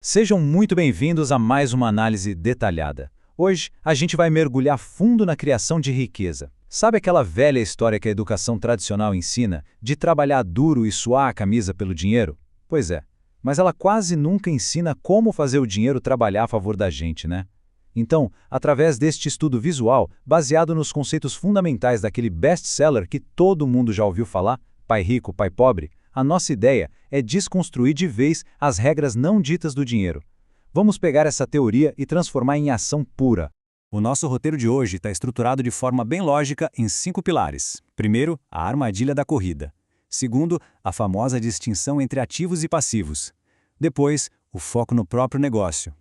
Sejam muito bem-vindos a mais uma análise detalhada. Hoje, a gente vai mergulhar fundo na criação de riqueza. Sabe aquela velha história que a educação tradicional ensina, de trabalhar duro e suar a camisa pelo dinheiro? Pois é, mas ela quase nunca ensina como fazer o dinheiro trabalhar a favor da gente, né? Então, através deste estudo visual, baseado nos conceitos fundamentais daquele best-seller que todo mundo já ouviu falar, Pai Rico, Pai Pobre, a nossa ideia é desconstruir de vez as regras não ditas do dinheiro. Vamos pegar essa teoria e transformar em ação pura. O nosso roteiro de hoje está estruturado de forma bem lógica em 5 pilares. Primeiro, a armadilha da corrida. Segundo, a famosa distinção entre ativos e passivos. Depois, o foco no próprio negócio.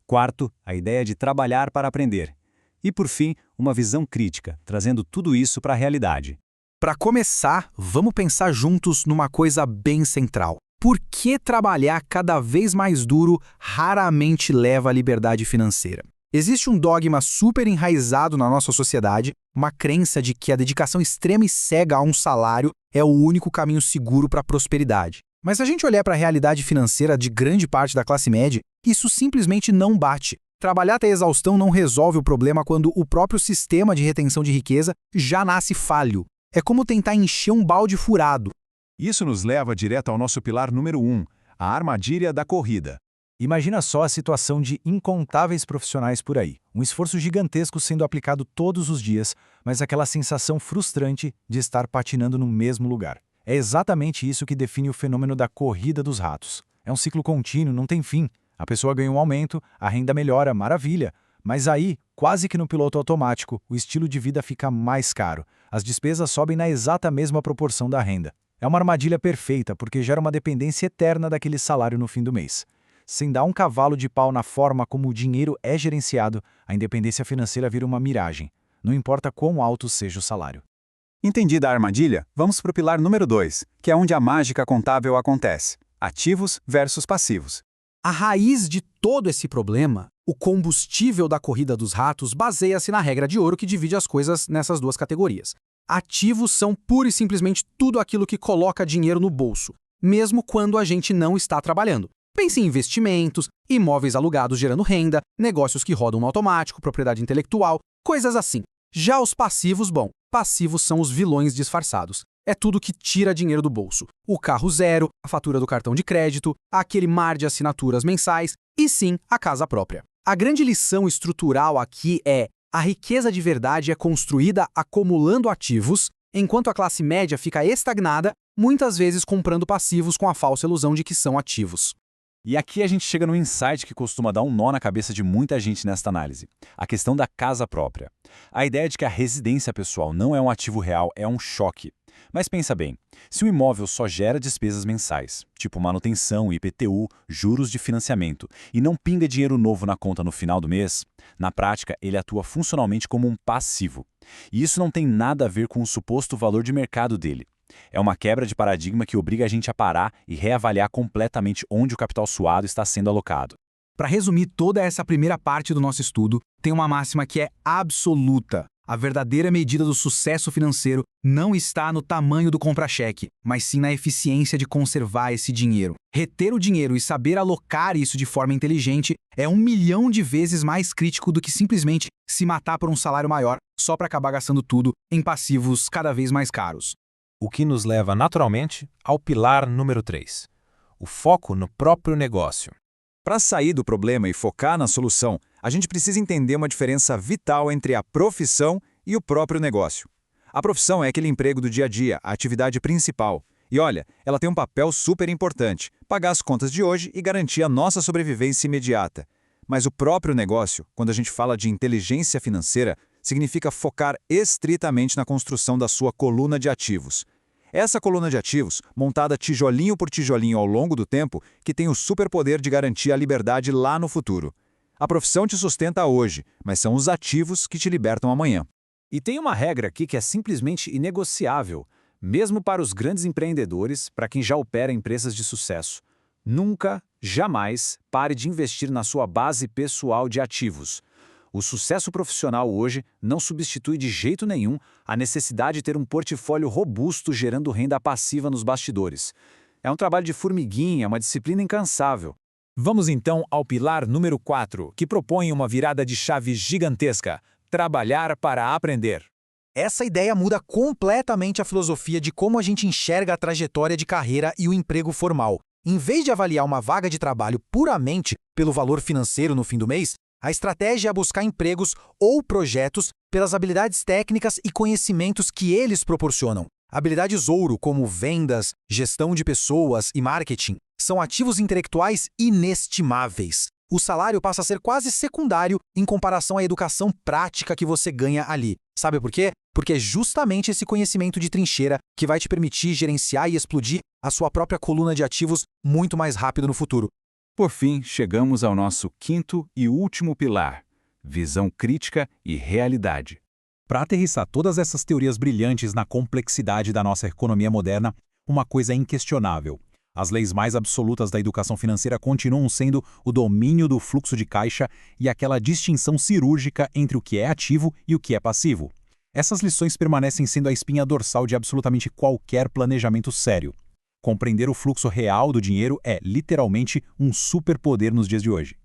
Quarto, a ideia de trabalhar para aprender. E por fim, uma visão crítica, trazendo tudo isso para a realidade. Para começar, vamos pensar juntos numa coisa bem central. Por que trabalhar cada vez mais duro raramente leva à liberdade financeira? Existe um dogma super enraizado na nossa sociedade, uma crença de que a dedicação extrema e cega a um salário é o único caminho seguro para a prosperidade. Mas se a gente olhar para a realidade financeira de grande parte da classe média, isso simplesmente não bate. Trabalhar até a exaustão não resolve o problema quando o próprio sistema de retenção de riqueza já nasce falho. É como tentar encher um balde furado. Isso nos leva direto ao nosso pilar número 1, a armadilha da corrida. Imagina só a situação de incontáveis profissionais por aí. Um esforço gigantesco sendo aplicado todos os dias, mas aquela sensação frustrante de estar patinando no mesmo lugar. É exatamente isso que define o fenômeno da corrida dos ratos. É um ciclo contínuo, não tem fim. A pessoa ganha um aumento, a renda melhora, maravilha. Mas aí, quase que no piloto automático, o estilo de vida fica mais caro. As despesas sobem na exata mesma proporção da renda. É uma armadilha perfeita porque gera uma dependência eterna daquele salário no fim do mês. Sem dar um cavalo de pau na forma como o dinheiro é gerenciado, a independência financeira vira uma miragem. Não importa quão alto seja o salário. Entendida a armadilha, vamos para o pilar número 2, que é onde a mágica contábil acontece. Ativos versus passivos. A raiz de todo esse problema, o combustível da corrida dos ratos, baseia-se na regra de ouro que divide as coisas nessas duas categorias. Ativos são pura e simplesmente tudo aquilo que coloca dinheiro no bolso, mesmo quando a gente não está trabalhando. Pense em investimentos, imóveis alugados gerando renda, negócios que rodam no automático, propriedade intelectual, coisas assim. Já os passivos, passivos são os vilões disfarçados. É tudo que tira dinheiro do bolso. O carro zero, a fatura do cartão de crédito, aquele mar de assinaturas mensais e sim, a casa própria. A grande lição estrutural aqui é: a riqueza de verdade é construída acumulando ativos, enquanto a classe média fica estagnada, muitas vezes comprando passivos com a falsa ilusão de que são ativos. E aqui a gente chega no insight que costuma dar um nó na cabeça de muita gente nesta análise. A questão da casa própria. A ideia de que a residência pessoal não é um ativo real é um choque. Mas pensa bem, se o imóvel só gera despesas mensais, tipo manutenção, IPTU, juros de financiamento, e não pinga dinheiro novo na conta no final do mês, na prática ele atua funcionalmente como um passivo. E isso não tem nada a ver com o suposto valor de mercado dele. É uma quebra de paradigma que obriga a gente a parar e reavaliar completamente onde o capital suado está sendo alocado. Para resumir toda essa primeira parte do nosso estudo, tem uma máxima que é absoluta. A verdadeira medida do sucesso financeiro não está no tamanho do compra-cheque, mas sim na eficiência de conservar esse dinheiro. Reter o dinheiro e saber alocar isso de forma inteligente é 1 milhão de vezes mais crítico do que simplesmente se matar por um salário maior só para acabar gastando tudo em passivos cada vez mais caros. O que nos leva naturalmente ao pilar número 3, o foco no próprio negócio. Para sair do problema e focar na solução, a gente precisa entender uma diferença vital entre a profissão e o próprio negócio. A profissão é aquele emprego do dia a dia, a atividade principal. E olha, ela tem um papel super importante, pagar as contas de hoje e garantir a nossa sobrevivência imediata. Mas o próprio negócio, quando a gente fala de inteligência financeira, significa focar estritamente na construção da sua coluna de ativos. Essa coluna de ativos, montada tijolinho por tijolinho ao longo do tempo, que tem o superpoder de garantir a liberdade lá no futuro. A profissão te sustenta hoje, mas são os ativos que te libertam amanhã. E tem uma regra aqui que é simplesmente inegociável, mesmo para os grandes empreendedores, para quem já opera empresas de sucesso. Nunca, jamais, pare de investir na sua base pessoal de ativos. O sucesso profissional hoje não substitui de jeito nenhum a necessidade de ter um portfólio robusto gerando renda passiva nos bastidores. É um trabalho de formiguinha, uma disciplina incansável. Vamos então ao pilar número 4, que propõe uma virada de chave gigantesca: trabalhar para aprender. Essa ideia muda completamente a filosofia de como a gente enxerga a trajetória de carreira e o emprego formal. Em vez de avaliar uma vaga de trabalho puramente pelo valor financeiro no fim do mês, a estratégia é buscar empregos ou projetos pelas habilidades técnicas e conhecimentos que eles proporcionam. Habilidades ouro, como vendas, gestão de pessoas e marketing, são ativos intelectuais inestimáveis. O salário passa a ser quase secundário em comparação à educação prática que você ganha ali. Sabe por quê? Porque é justamente esse conhecimento de trincheira que vai te permitir gerenciar e explodir a sua própria coluna de ativos muito mais rápido no futuro. Por fim, chegamos ao nosso quinto e último pilar: visão crítica e realidade. Para aterrissar todas essas teorias brilhantes na complexidade da nossa economia moderna, uma coisa é inquestionável. As leis mais absolutas da educação financeira continuam sendo o domínio do fluxo de caixa e aquela distinção cirúrgica entre o que é ativo e o que é passivo. Essas lições permanecem sendo a espinha dorsal de absolutamente qualquer planejamento sério. Compreender o fluxo real do dinheiro é, literalmente, um superpoder nos dias de hoje.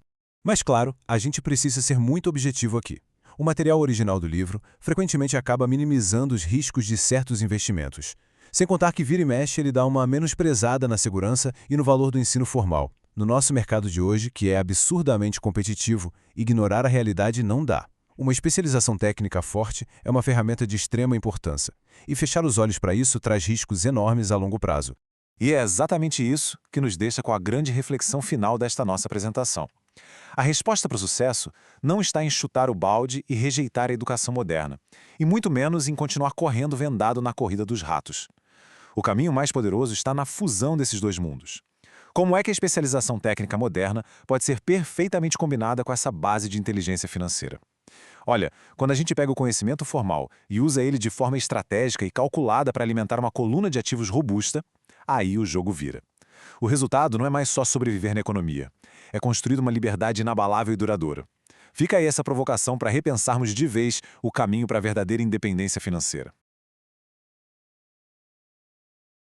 Mas claro, a gente precisa ser muito objetivo aqui. O material original do livro frequentemente acaba minimizando os riscos de certos investimentos. Sem contar que vira e mexe ele dá uma menosprezada na segurança e no valor do ensino formal. No nosso mercado de hoje, que é absurdamente competitivo, ignorar a realidade não dá. Uma especialização técnica forte é uma ferramenta de extrema importância, e fechar os olhos para isso traz riscos enormes a longo prazo. E é exatamente isso que nos deixa com a grande reflexão final desta nossa apresentação. A resposta para o sucesso não está em chutar o balde e rejeitar a educação moderna, e muito menos em continuar correndo vendado na corrida dos ratos. O caminho mais poderoso está na fusão desses dois mundos. Como é que a especialização técnica moderna pode ser perfeitamente combinada com essa base de inteligência financeira? Olha, quando a gente pega o conhecimento formal e usa ele de forma estratégica e calculada para alimentar uma coluna de ativos robusta, aí o jogo vira. O resultado não é mais só sobreviver na economia. É construir uma liberdade inabalável e duradoura. Fica aí essa provocação para repensarmos de vez o caminho para a verdadeira independência financeira.